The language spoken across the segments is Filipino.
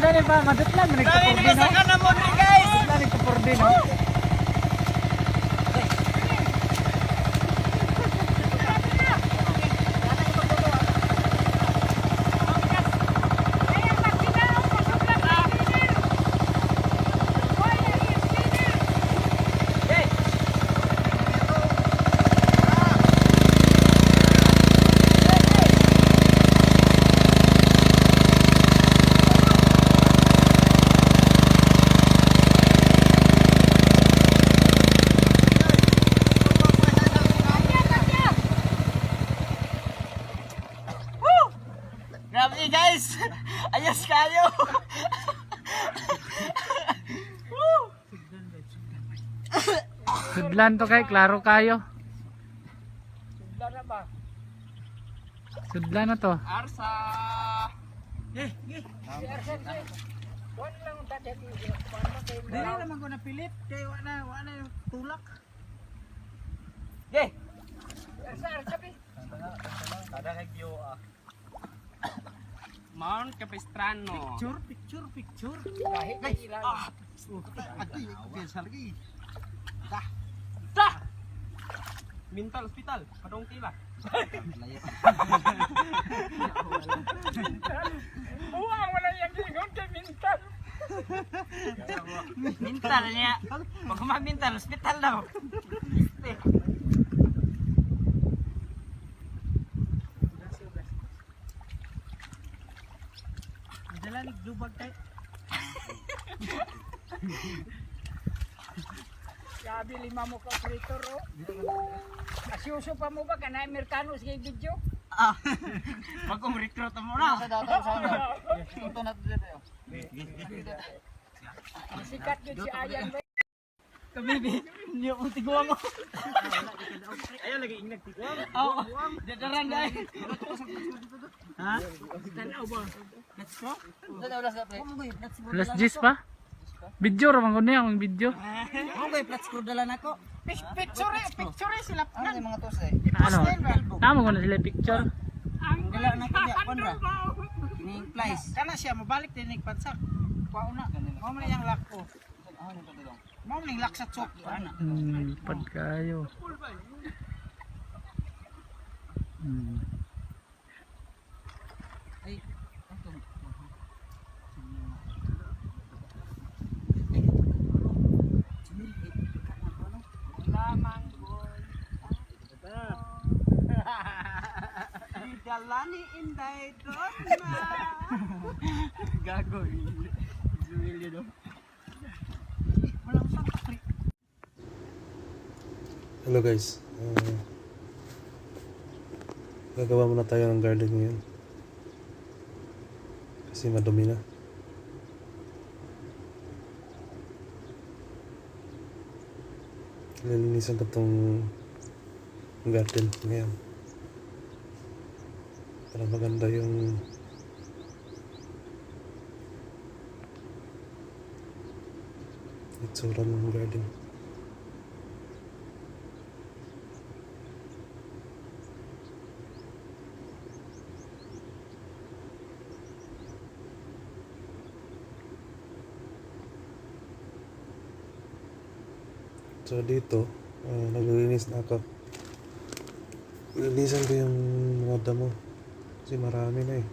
Dali pa, madutlan. Grabe naman sa kanamon ni guys. Dali ka por din, no? Grabe guys. Ayos kayo. Sudlan to kay, klaro kayo. Sudlan na to. Arsa. Dili naman ko napilit kay wala yung tulak. Ge. Kada kay view Mount Capistrano. picture. Kahit kay ilang. Ati, bisa lagi. Dah. Mental hospital, padong tila. Wala yang gingon kay mental. Mental niya. Pag mental hospital daw. Dala ni lubag kay. Sabi lima mo ka operator oh. Asyuso pa mo ba kanay Amerikano sa video? Ah. Pag recruit mo na. Ito na dito. Sikat yun si Ayan ba? Kabibi, hindi ako tiguan mo. Ayo lagi ingat tiguan. Oo, dadaran dahil. Ha? Tanaw ba? Let's go. Alas 10 pa? Video raman ko niya, ang video. Okay, let's go dala nako. Picture sila. Ano mga tos eh? Ano? Tama ko na sila picture. Dala nako dia konra. Ning place. Kana siya mabalik din ning pansak. Pauna. Mo man yang lako. Mo man ning lak sa chok ana. Lipad kayo. Ay, ito. Lamang boy. Dalani inday doon na. Gago. Zumilyo do. Walang sakri. Hello guys, gagawa muna tayo ng garden ngayon kasi madumi na. Lilinisan ko itong garden ngayon para maganda yung itsura ng garden. So dito, naglilinis na ako. Linisan ko yung mga damo kasi marami na eh.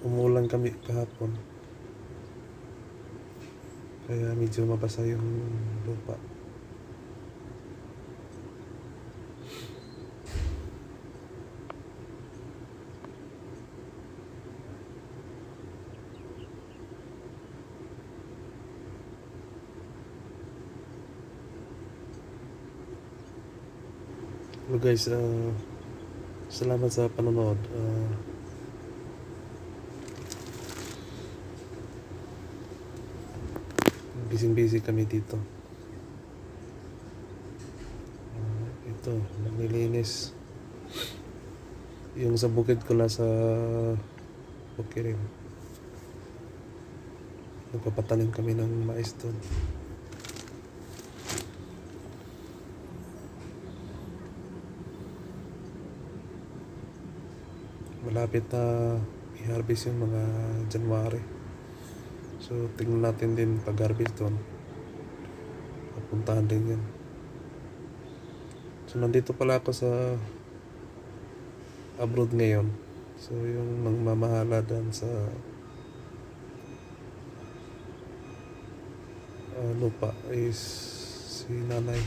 Umulan kami kahapon kaya medyo mabasa yung lupa. Hello guys, salamat sa panonood. Busy kami dito. Ito, naglilinis. Yung sa bukid ko nasa okay rin. Nagpapatanim kami ng mais doon. malapit na i-harvest yung mga January. So tingnan natin din pag-harvest doon. Pupuntahan din yan. So nandito pala ako sa abroad ngayon. So yung nangmamahala dyan sa lupa is si nanay.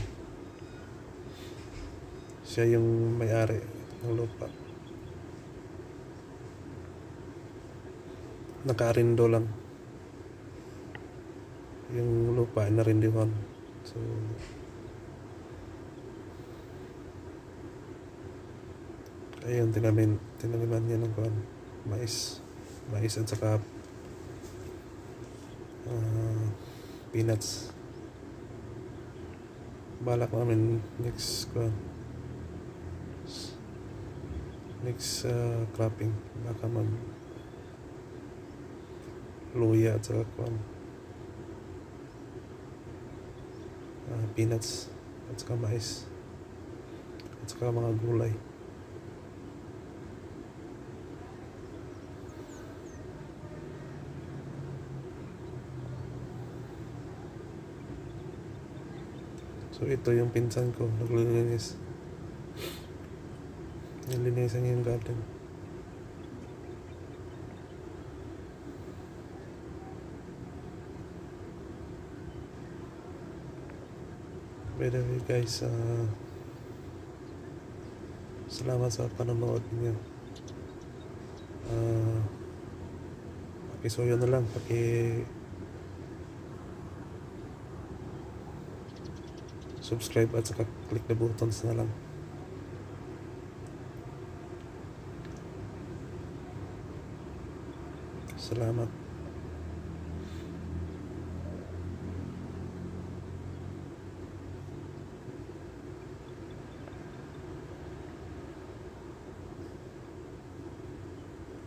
Siya yung may-ari ng lupa. Naka-arindo lang. Yung lupa ay narindihan. So ayun, tinaniman niya ng kuwan, mais at saka peanuts. Balak namin next cropping baka mag luya at saka kuwan, peanuts at saka mais at saka mga gulay. So ito yung pinsan ko, naglilinis. Nilinisan niya yung garden. By the way guys, salamat sa panonood niyo. Pakisuyo na lang, subscribe at saka click the buttons na lang. Salamat.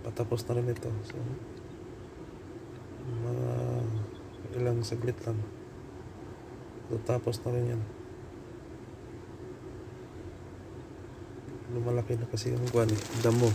Patapos na rin ito. So, mga ilang saglit lang. Tapos na rin yan. Lumalaki na kasi yung damo.